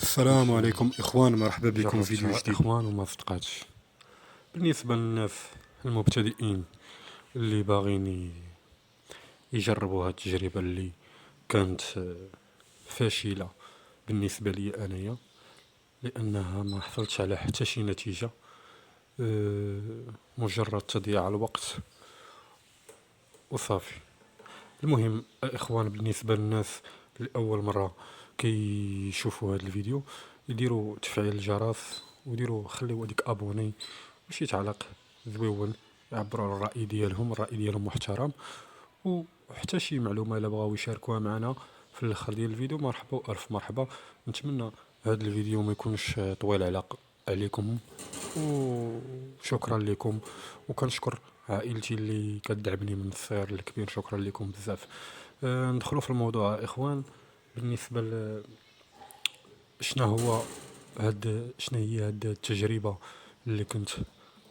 السلام عليكم إخوان، مرحبا بكم في فيديو جربتها جديد. إخوان وما صدقاتش. بالنسبة للناس المبتدئين اللي باغيين يجربوا هاد التجربة اللي كانت فاشلة بالنسبة لي أنايا، لأنها ما حصلتش على حتى شي نتيجة، مجرد تضييع الوقت وصافي. المهم إخوان، بالنسبة للناس لأول مرة كيشوفوا هاد الفيديو، يديروا تفعيل الجرس ويديروا خليو هاديك ابوني وشي تعليق زويون، يعبروا على الرأي ديالهم محترم، وحتى شي معلومة الا بغاو يشاركوها معنا في الاخر ديال الفيديو مرحبا والف مرحبا. نتمنى هذا الفيديو ما يكونش طويل عليكم، وشكرا لكم. وكنشكر عائلتي اللي كتدعمني من الصغير للكبير، شكرا لكم بزاف. ندخلوا في الموضوع اخوان. بالنسبه شنو هو شنو هي هاد التجربه اللي كنت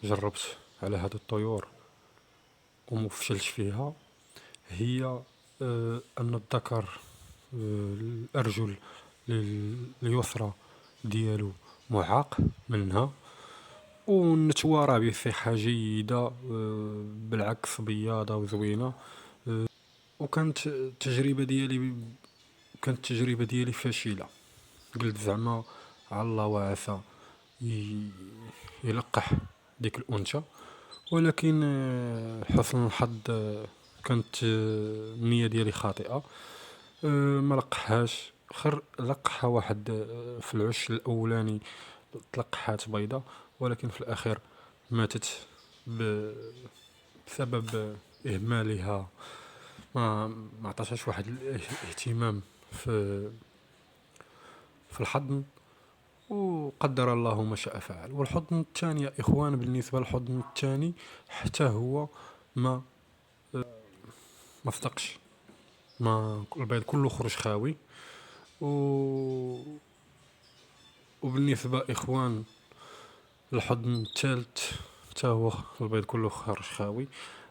جربت على هاد الطيور ومفشلش فيها، هي ان الذكر، الارجل اليسرى ديالو معاق منها، والنتوى راه بصحة جيدة، بالعكس بياضة وزوينة. وكانت التجربة ديالي فاشلة. قلت زعما على الله وعسى يلقح ديك الأنثى، ولكن حسن الحظ كانت النية ديالي خاطئة. ما لقحهاش، خير لقحها واحد في العش الأولاني تلقحات بيضة، ولكن في الأخير ماتت بسبب إهمالها. ما عطاتهاش واحد الاهتمام في الحضن، وقدر الله ما شاء فعل. والحضن الثاني يا إخوان، بالنسبة للحضن الثاني حتى هو ما ما صدقش، ما البيض كله خرج خاوي. و... وبالنسبة إخوان الحضن الثالث حتى هو البيض كله خرج خاوي.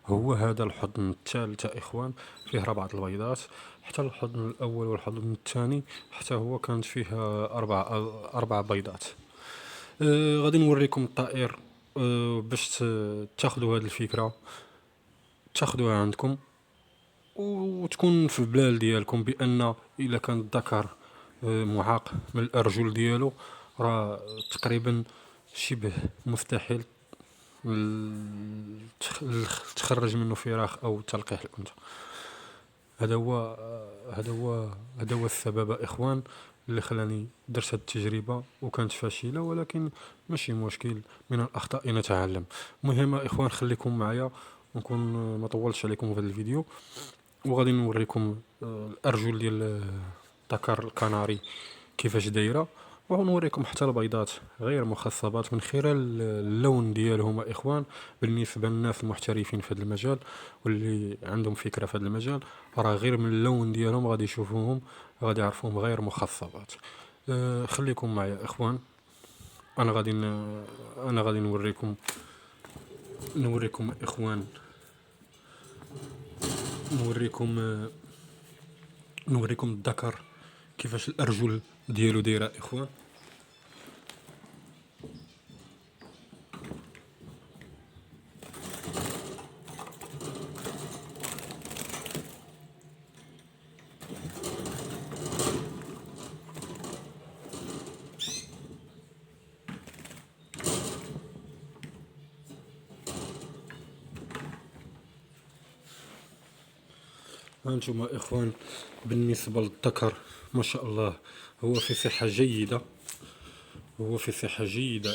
هو هذا الحضن الثالث يا إخوان فيه 4 البيضات، حتى الحضن الأول والحضن الثاني حتى هو كانت فيه 4 بيضات. غادي نوريكم الطائر باش تاخذوا هذه الفكرة، تاخذوها عندكم وتكون في البلال ديالكم بأن إلا كان الذكر معاق من الأرجل ديالو، راه تقريبا شبه مستحيل تخرج منه فراخ أو تلقيح الأنثى. هذا هو هذا هو السبب إخوان اللي خلاني درت هذه التجربة وكانت فاشلة، ولكن ماشي مشكل، من الأخطاء نتعلم. مهم إخوان خليكم معايا ونكون ما طولتش عليكم في هذا الفيديو، وغادي نوريكم الأرجل ديال الذكر الكناري كيفاش دايره، ونوريكم حتى البيضات غير مخصبات من خلال اللون ديالهم اخوان. بالنسبه للناس المحترفين في هذا المجال واللي عندهم فكره في هذا المجال، راه غير من اللون ديالهم غادي يشوفوهم، غادي يعرفوهم غير مخصبات. خليكم معايا اخوان. انا غادي نوريكم اخوان، نوريكم نوريكم الذكر كيفاش الارجل ديالو دايره اخوان. هانتوما اخوان، بالنسبه للذكر ما شاء الله هو في صحه جيده،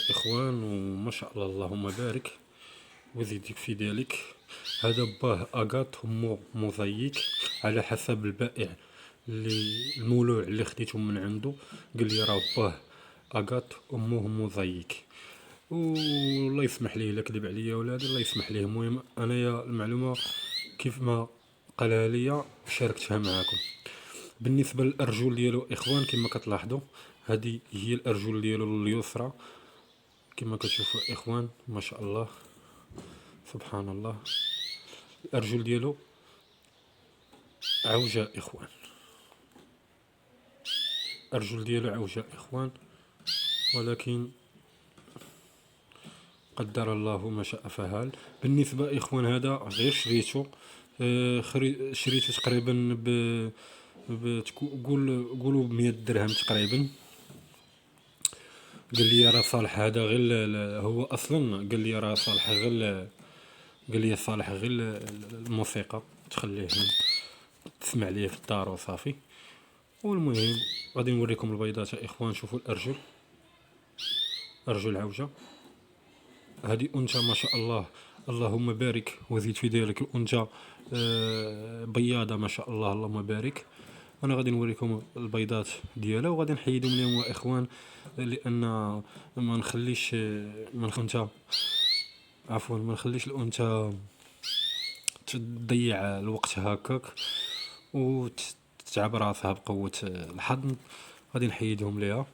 اخوان، وما شاء الله اللهم بارك وزيدك في ذلك. هذا باه اغات همو موزايك، على حسب البائع اللي المولوع اللي خديته من عنده قال لي راه باه اغات امه موزايك. والله يسمح ليه الا كذب عليا ولا هذا، الله يسمح ليه. المهم انايا المعلومه كيف ما قالها ليا شاركتها معكم. بالنسبه للارجل ديالو اخوان كما كتلاحظوا، هذه هي الارجل ديالو اليسرى كما كتشوفوا اخوان، ما شاء الله سبحان الله. الارجل ديالو عوجه اخوان. الأرجل ديالو عوجة إخوان، ولكن قدر الله ما شاء فعل. بالنسبة إخوان هذا غير شريته، شريته تقريبا قولوا ب100 درهم تقريبا. قال لي راه صالح هذا غير هو اصلا قال لي راه صالح غير، قال لي صالح غير الموسيقى، تخليه تسمع ليه في الدار وصافي. والمهم غادي نوريكم البيضات يا اخوان. شوفوا الارجل، ارجل عوجه. هذه انثى ما شاء الله، اللهم بارك وزيد في ذلك. الانثى بياضه ما شاء الله، اللهم بارك. انا غادي نوريكم البيضات ديالها وغادي نحيدهم اليوم يا اخوان، لان ما نخليش الانثى، عفوا ما نخليش الانثى تضيع الوقت هكاك وتتعب راسها بقوه الحضن. غادي نحيدهم ليها.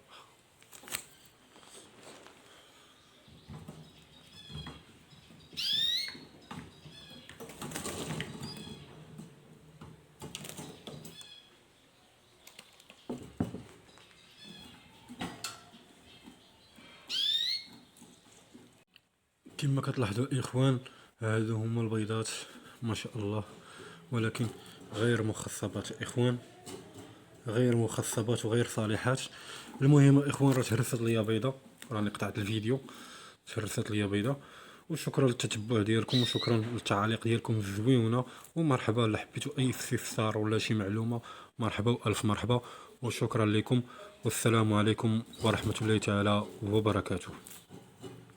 كما كتلاحظوا الاخوان، هادو هما البيضات ما شاء الله، ولكن غير مخصبات اخوان، غير مخصبات وغير صالحات. المهم اخوان راه تهرست ليا بيضه، راني قطعت الفيديو تهرست ليا بيضه. وشكرا للتتبع ديالكم، وشكرا للتعاليق ديالكم الزويونه، ومرحبا. الا حبيتوا اي استفسار ولا شي معلومه مرحبا والف مرحبا، وشكرا لكم، والسلام عليكم ورحمه الله تعالى وبركاته.